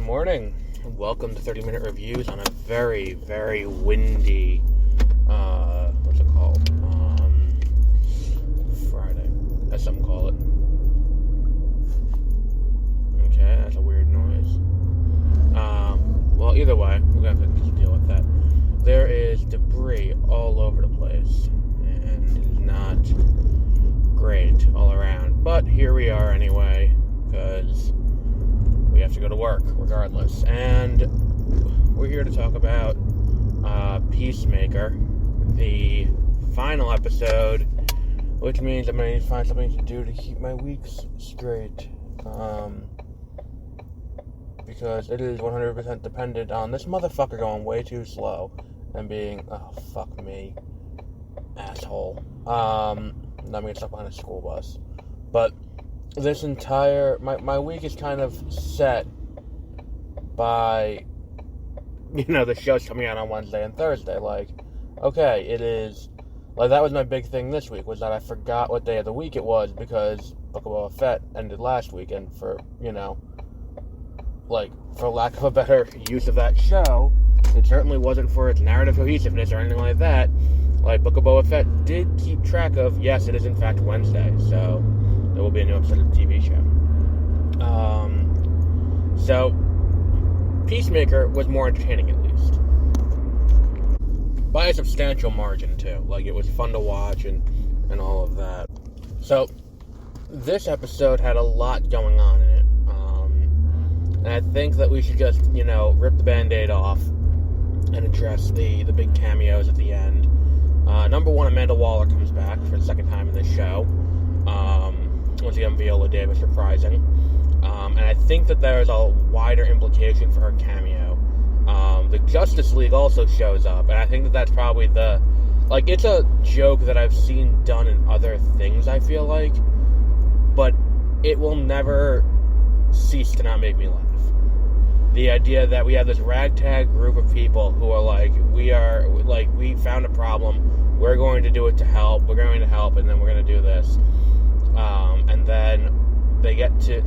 morning. Welcome to 30-minute reviews on a very, very windy, what's it called? Friday. That's something call it. Okay, that's a weird noise. Well, either way, we're gonna have to deal with that. There is debris all over the place, and it's not great all around. But here we are anyway, because we have to go to work regardless. And we're here to talk about Peacemaker, the final episode, which means I'm going to need to find something to do to keep my weeks straight. Because it is 100% dependent on this motherfucker going way too slow and being, oh, fuck me, asshole. I'm going to stuck behind a school bus. But this entire, my week is kind of set by, the show's coming out on Wednesday and Thursday. Like, okay, it is, like, that was my big thing this week, was that I forgot what day of the week it was, because Book of Boba Fett ended last week, and for lack of a better use of that show, it certainly wasn't for its narrative cohesiveness or anything like that. Like, Book of Boba Fett did keep track of, yes, it is in fact Wednesday, so there will be a new episode of the TV show. So, Peacemaker was more entertaining, at least. By a substantial margin, too. Like, it was fun to watch and all of that. So, this episode had a lot going on in it. And I think that we should just, rip the Band-Aid off and address the big cameos at the end. Number one, Amanda Waller comes back for the second time in this show. Once again, Viola Davis reprising. And I think that there is a wider implication for her cameo. The Justice League also shows up, and I think that that's probably it's a joke that I've seen done in other things, I feel like, but it will never cease to not make me laugh. The idea that we have this ragtag group of people who are we found a problem, we're going to do it to help, and then we're going to do this. And then they get to,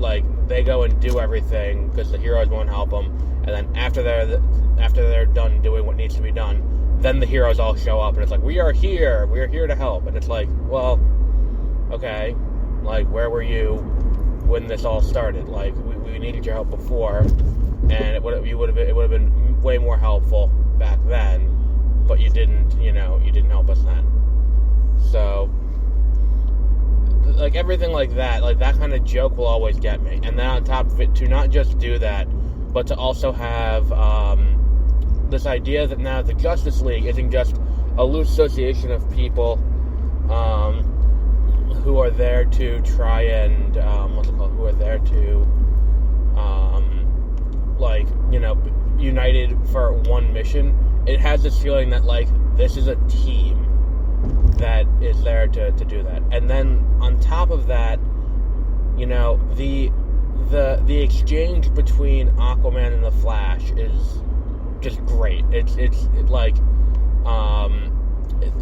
they go and do everything because the heroes won't help them, and then after they're done doing what needs to be done, then the heroes all show up, and it's like, we're here to help, and it's like, well, okay, where were you when this all started? We needed your help before, and it would have been way more helpful back then, but you didn't help us then. So, everything like that kind of joke will always get me. And then on top of it, to not just do that, but to also have this idea that now the Justice League isn't just a loose association of people who are there to try and, who are there to, united for one mission. It has this feeling that, this is a team that is there to do that. And then on top of that, the exchange between Aquaman and the Flash is just great.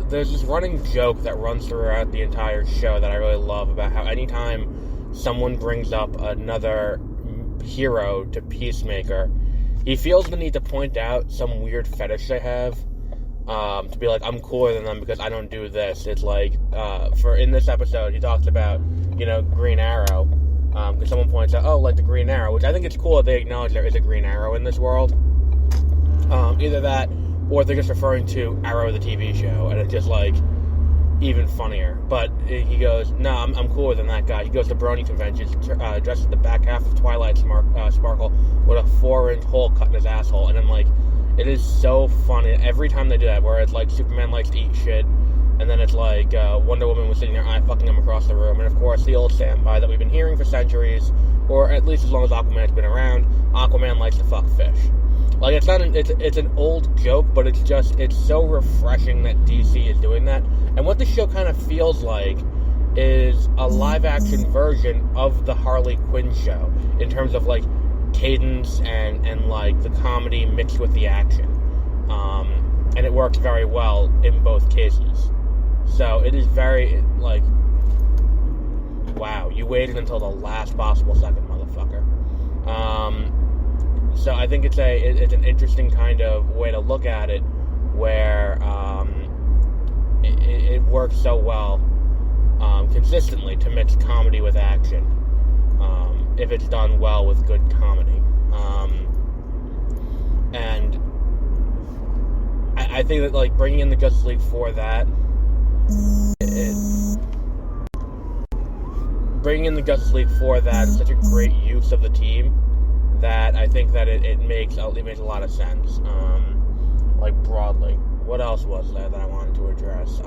There's this running joke that runs throughout the entire show that I really love, about how anytime someone brings up another hero to Peacemaker, he feels the need to point out some weird fetish they have. To be like, I'm cooler than them because I don't do this. It's in this episode, he talks about, Green Arrow, because someone points out, the Green Arrow, which I think it's cool that they acknowledge there is a Green Arrow in this world. Either that, or they're just referring to Arrow the TV show, and it's just, even funnier. But he goes, no, I'm cooler than that guy. He goes to Brony conventions, dressed in the back half of Twilight Sparkle with a 4-inch hole cut in his asshole, and I'm it is so funny every time they do that, where it's Superman likes to eat shit, and then it's Wonder Woman was sitting there eye-fucking him across the room, and of course the old standby that we've been hearing for centuries, or at least as long as Aquaman's been around, Aquaman likes to fuck fish. It's an old joke, but it's so refreshing that DC is doing that. And what the show kind of feels like is a live-action version of the Harley Quinn show, in terms of, cadence and the comedy mixed with the action. And it works very well in both cases. So it is very, wow, you waited until the last possible second, motherfucker. So I think it's an interesting kind of way to look at it, where it works so well consistently to mix comedy with action, if it's done well with good comedy. And I think that, like, bringing in the Justice League for that, is such a great use of the team that I think that it makes a lot of sense. Like, broadly. What else was there that I wanted to address?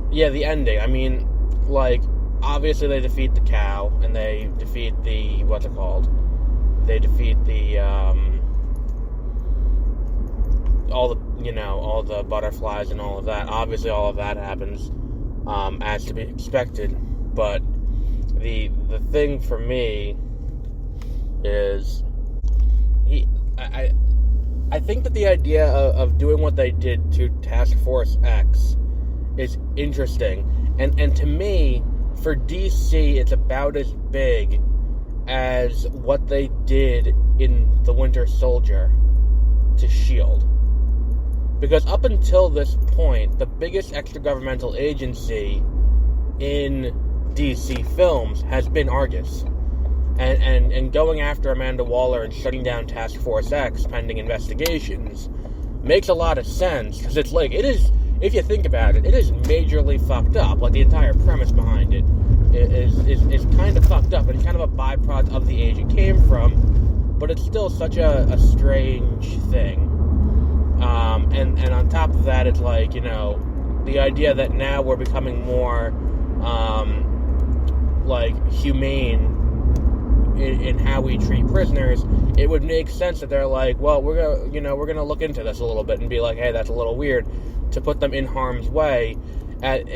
The ending. I mean, like, obviously they defeat the cow, and they defeat the, what's it called? They defeat the, all the butterflies and all of that. Obviously all of that happens, as to be expected, but the thing for me is, I think that the idea of doing what they did to Task Force X is interesting, and to me, for DC, it's about as big as what they did in The Winter Soldier to S.H.I.E.L.D. Because up until this point, the biggest extra-governmental agency in DC films has been Argus. And going after Amanda Waller and shutting down Task Force X pending investigations makes a lot of sense, because it's like, it is, if you think about it, it is majorly fucked up. Like, the entire premise behind it is kind of fucked up, and it's kind of a byproduct of the age it came from, but it's still such a strange thing. And on top of that, it's like, the idea that now we're becoming more, like, humane in how we treat prisoners, it would make sense that they're like, well, we're gonna look into this a little bit and be like, hey, that's a little weird, to put them in harm's way, and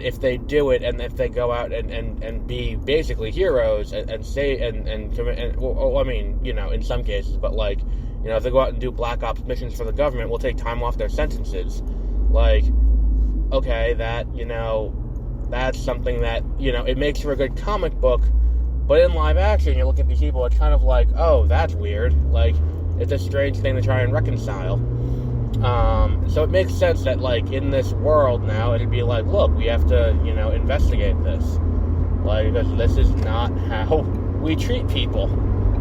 if they do it, and if they go out and be basically heroes and say and commit, I mean, in some cases, but like, if they go out and do black ops missions for the government, we'll take time off their sentences. Like, okay, that, that's something that, it makes for a good comic book. But in live action, you look at these people, it's kind of like, oh, that's weird. Like, it's a strange thing to try and reconcile. So it makes sense that, like, in this world now, it'd be like, look, we have to, investigate this. Like, because this is not how we treat people.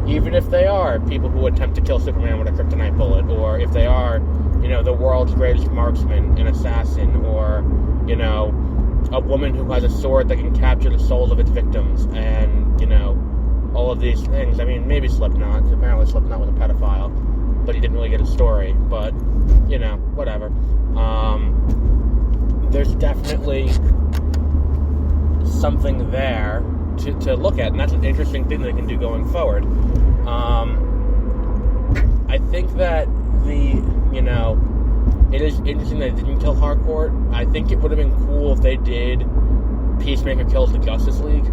Even if they are people who attempt to kill Superman with a kryptonite bullet, or if they are, the world's greatest marksman, an assassin, or, a woman who has a sword that can capture the souls of its victims, and, all of these things. I mean, maybe Slipknot. Apparently Slipknot was a pedophile, but he didn't really get a story. But, whatever. There's definitely something there to look at, and that's an interesting thing they can do going forward. I think that it is interesting that they didn't kill Harcourt. I think it would have been cool if they did Peacemaker kills the Justice League.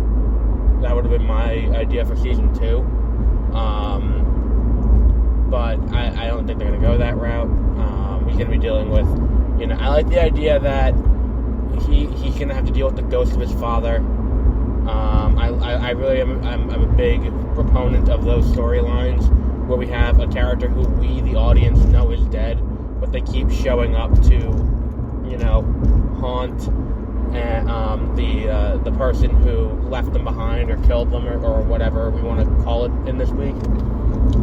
That would have been my idea for season 2. But I don't think they're going to go that route. He's going to be dealing with, I like the idea that he's going to have to deal with the ghost of his father. I really am. I'm a big proponent of those storylines where we have a character who we, the audience, know is dead, but they keep showing up to, haunt the person who left them behind or killed them or whatever we want to call it in this week.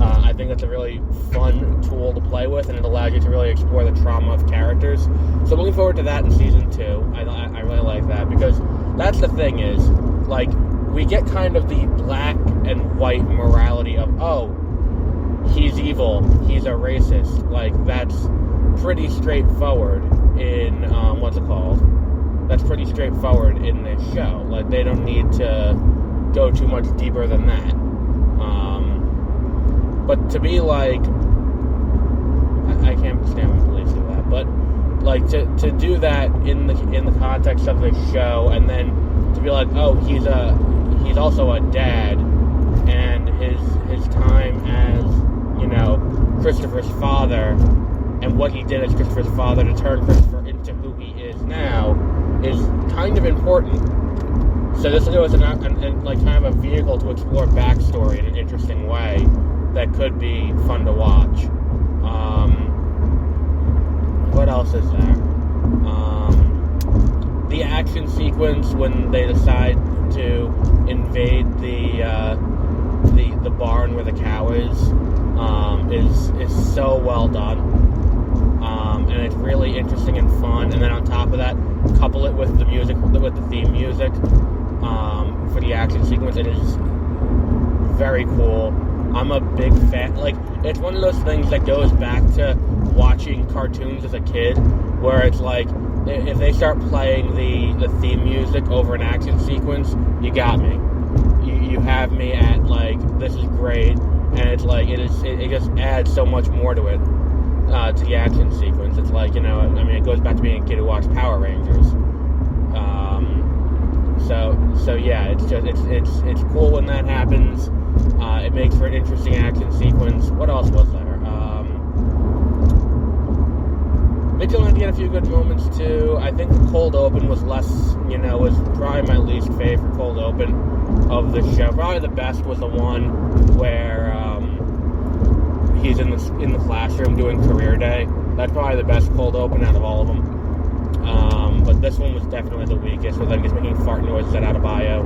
I think that's a really fun tool to play with, and it allows you to really explore the trauma of characters. So looking forward to that in season 2. I really like that, because that's the thing is, like, we get kind of the black and white morality of, oh, he's evil, he's a racist. Like, that's pretty straightforward in, that's pretty straightforward in this show. Like, they don't need to go too much deeper than that. But to be like, I can't stand when police do that, but like to do that in the context of the show, and then to be like, oh, he's also a dad, and his time as Christopher's father, and what he did as Christopher's father to turn Christopher into who he is now, is kind of important. So this will give us kind of a vehicle to explore backstory in an interesting way that could be fun to watch. What else is there? The action sequence when they decide to invade the barn where the cow is so well done, and it's really interesting and fun. And then on top of that, couple it with the music, with the theme music for the action sequence. It is very cool. I'm a big fan. Like, it's one of those things that goes back to watching cartoons as a kid, where it's like, if they start playing the theme music over an action sequence, you got me. You have me at, like, this is great, and it's like, it just adds so much more to it, to the action sequence. It's like, it goes back to being a kid who watched Power Rangers. So yeah, it's cool when that happens. It makes for an interesting action sequence. What else was there? Vigilante had a few good moments too. I think the cold open was was probably my least favorite cold open of the show. Probably the best was the one where he's in the classroom doing career day. That's probably the best cold open out of all of them. But this one was definitely the weakest, with them just making fart noises at Adebayo.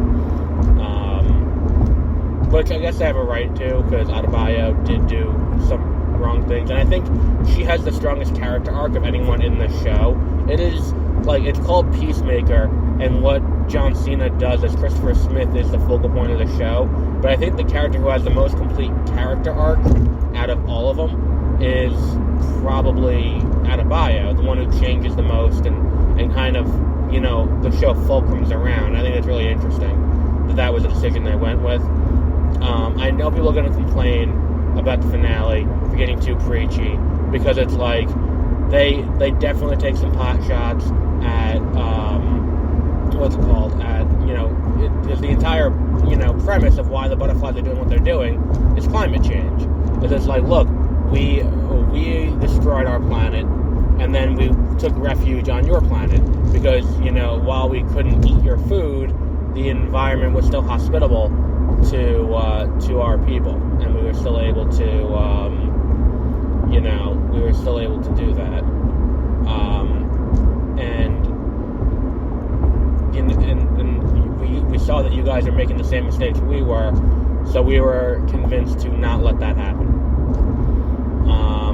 Which I guess I have a right to, because Adebayo did do some wrong things, and I think she has the strongest character arc of anyone in the show. It is, like, it's called Peacemaker, and what John Cena does as Christopher Smith is the focal point of the show, but I think the character who has the most complete character arc out of all of them is probably Adebayo, the one who changes the most, and kind of, the show fulcrums around. I think it's really interesting that was the decision they went with. I know people are going to complain about the finale for getting too preachy, because it's like they definitely take some pot shots at because the entire premise of why the butterflies are doing what they're doing is climate change. Because it's like, look, we destroyed our planet, and then we took refuge on your planet because while we couldn't eat your food, the environment was still hospitable to our people, and we were still able to do that, and we saw that you guys are making the same mistakes we were, so we were convinced to not let that happen.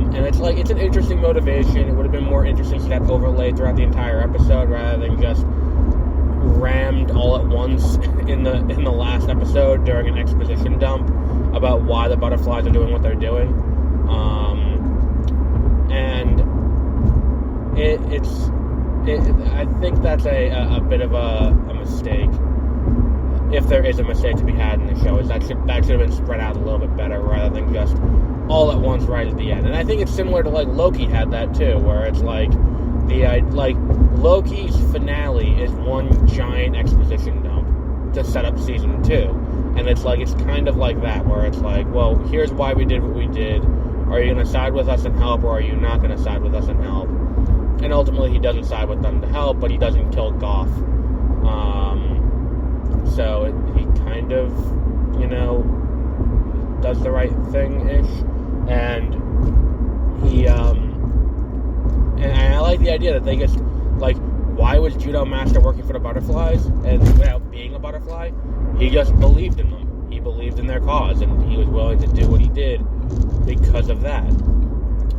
And it's like, it's an interesting motivation. It would have been more interesting to see that overlaid throughout the entire episode rather than just rammed all at once in the last episode during an exposition dump about why the butterflies are doing what they're doing. And I think that's a bit of a mistake, if there is a mistake to be had in the show, is that should have been spread out a little bit better rather than just all at once right at the end. And I think it's similar to, like, Loki had that too, where it's like Loki's finale is one giant exposition dump to set up season 2. And it's like, it's kind of like that, where it's like, well, here's why we did what we did. Are you going to side with us and help, or are you not going to side with us and help? And ultimately, he doesn't side with them to help, but he doesn't kill Goff. So he kind of, does the right thing-ish. And he, and I like the idea that they just, like, why was Judo Master working for the butterflies and without being a butterfly? He just believed in them. He believed in their cause, and he was willing to do what he did because of that.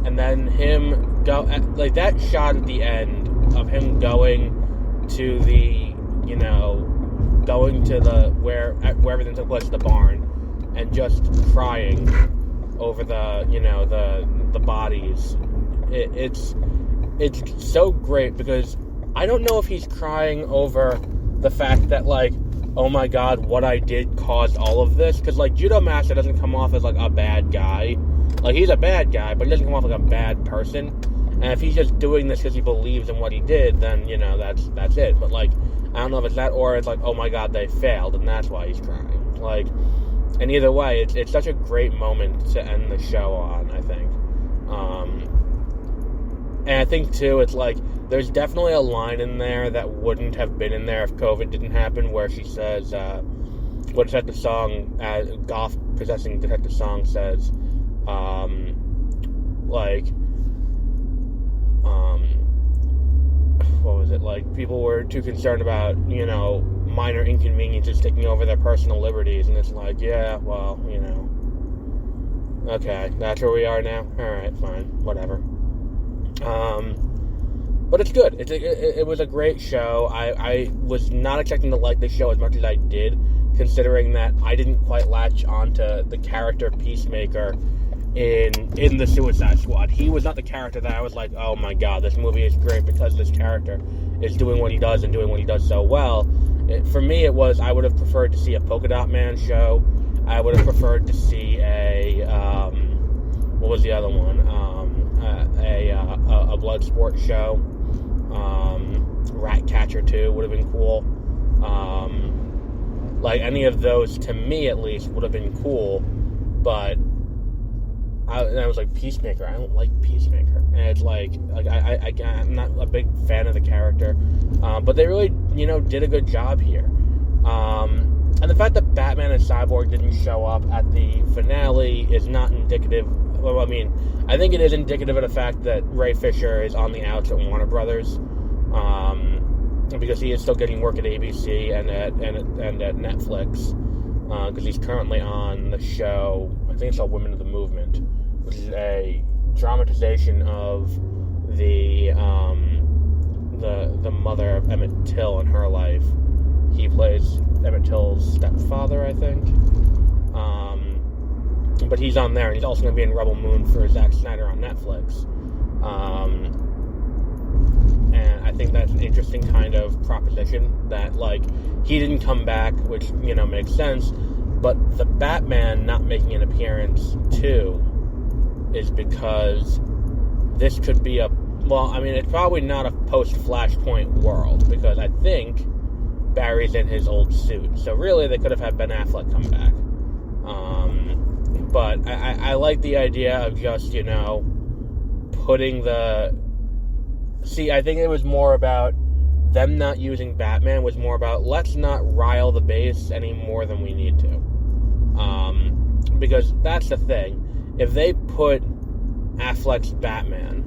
And then him like, that shot at the end of him going to the, where everything took place, the barn, and just crying over the bodies. It's so great, because I don't know if he's crying over the fact that, like, oh my god, what I did caused all of this, because, like, Judo Master doesn't come off as, like, a bad guy. Like, he's a bad guy, but he doesn't come off like a bad person. And if he's just doing this because he believes in what he did, then, that's it. But, like, I don't know if it's that, or it's like, oh my god, they failed, and that's why he's crying. Like, and either way, it's such a great moment to end the show on, I think. And I think, too, it's like, there's definitely a line in there that wouldn't have been in there if COVID didn't happen, where she says, what Detective Song, Goff possessing Detective Song says, like, what was it, like, people were too concerned about, minor inconveniences taking over their personal liberties, and it's like, yeah, well, okay, that's where we are now? Alright, fine, whatever. But it's good. It was a great show. I was not expecting to like this show as much as I did, considering that I didn't quite latch onto the character Peacemaker in the Suicide Squad. He was not the character that I was like, oh my god, this movie is great because this character is doing what he does and doing what he does so well. For me, I would have preferred to see a Polka Dot Man show. I would have preferred to see a, what was the other one? A Bloodsport show. Ratcatcher 2 would have been cool. Like, any of those, to me at least, would have been cool, but I was like, Peacemaker, I don't like Peacemaker, and it's like I'm not a big fan of the character, but they really, did a good job here, and the fact that Batman and Cyborg didn't show up at the finale is not indicative. Well, I mean, I think it is indicative of the fact that Ray Fisher is on the outs at Warner Brothers, because he is still getting work at ABC and at Netflix, because he's currently on the show, I think it's called Women of the Movement, which is a dramatization of the mother of Emmett Till and her life. He plays Emmett Till's stepfather, I think. But he's on there, and he's also going to be in Rebel Moon for Zack Snyder on Netflix. And I think that's an interesting kind of proposition, that, like, he didn't come back, which, makes sense, but the Batman not making an appearance, too, is because this could be it's probably not a post-Flashpoint world, because I think Barry's in his old suit, so really they could have had Ben Affleck come back. But I like the idea of just, putting the... See, I think it was more about them not using Batman, was more about, let's not rile the base any more than we need to. Because that's the thing. If they put Affleck's Batman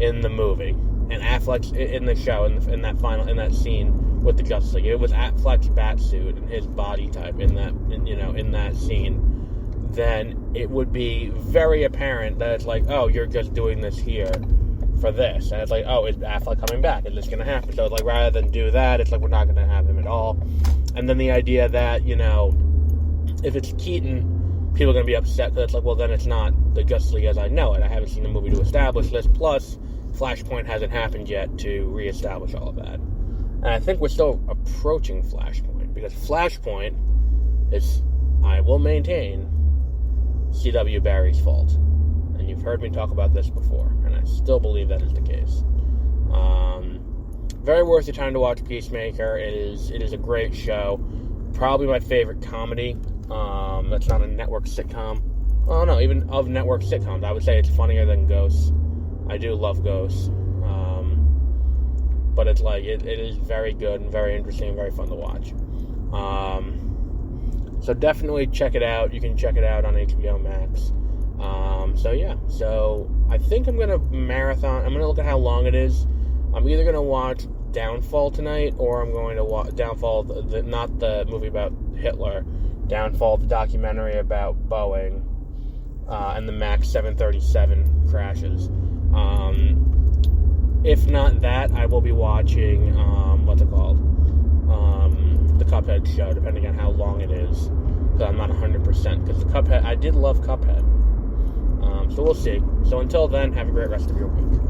in the movie, and Affleck's in the show, in that scene with the Justice League, it was Affleck's Batsuit and his body type in that scene, then it would be very apparent that it's like, oh, you're just doing this here for this. And it's like, oh, is Affleck coming back? Is this going to happen? So it's like, rather than do that, it's like, we're not going to have him at all. And then the idea that, if it's Keaton, people are going to be upset, because it's like, well, then it's not the Justice League as I know it. I haven't seen the movie to establish this. Plus, Flashpoint hasn't happened yet to reestablish all of that. And I think we're still approaching Flashpoint, because Flashpoint is, I will maintain, C.W. Barry's fault. And you've heard me talk about this before, and I still believe that is the case. Very worth your time to watch Peacemaker. It is a great show. Probably my favorite comedy. That's not a network sitcom. Oh no, even of network sitcoms, I would say it's funnier than Ghosts. I do love Ghosts. But it's like, it is very good and very interesting and very fun to watch. So definitely check it out. You can check it out on HBO Max. So I think I'm going to marathon. I'm going to look at how long it is. I'm either going to watch Downfall tonight, or I'm going to watch Downfall, not the movie about Hitler, Downfall, the documentary about Boeing, and the MAX 737 crashes. If not that, I will be watching, the Cuphead show, depending on how long it is, because I'm not 100%, because I did love Cuphead. So we'll see. So until then, have a great rest of your week.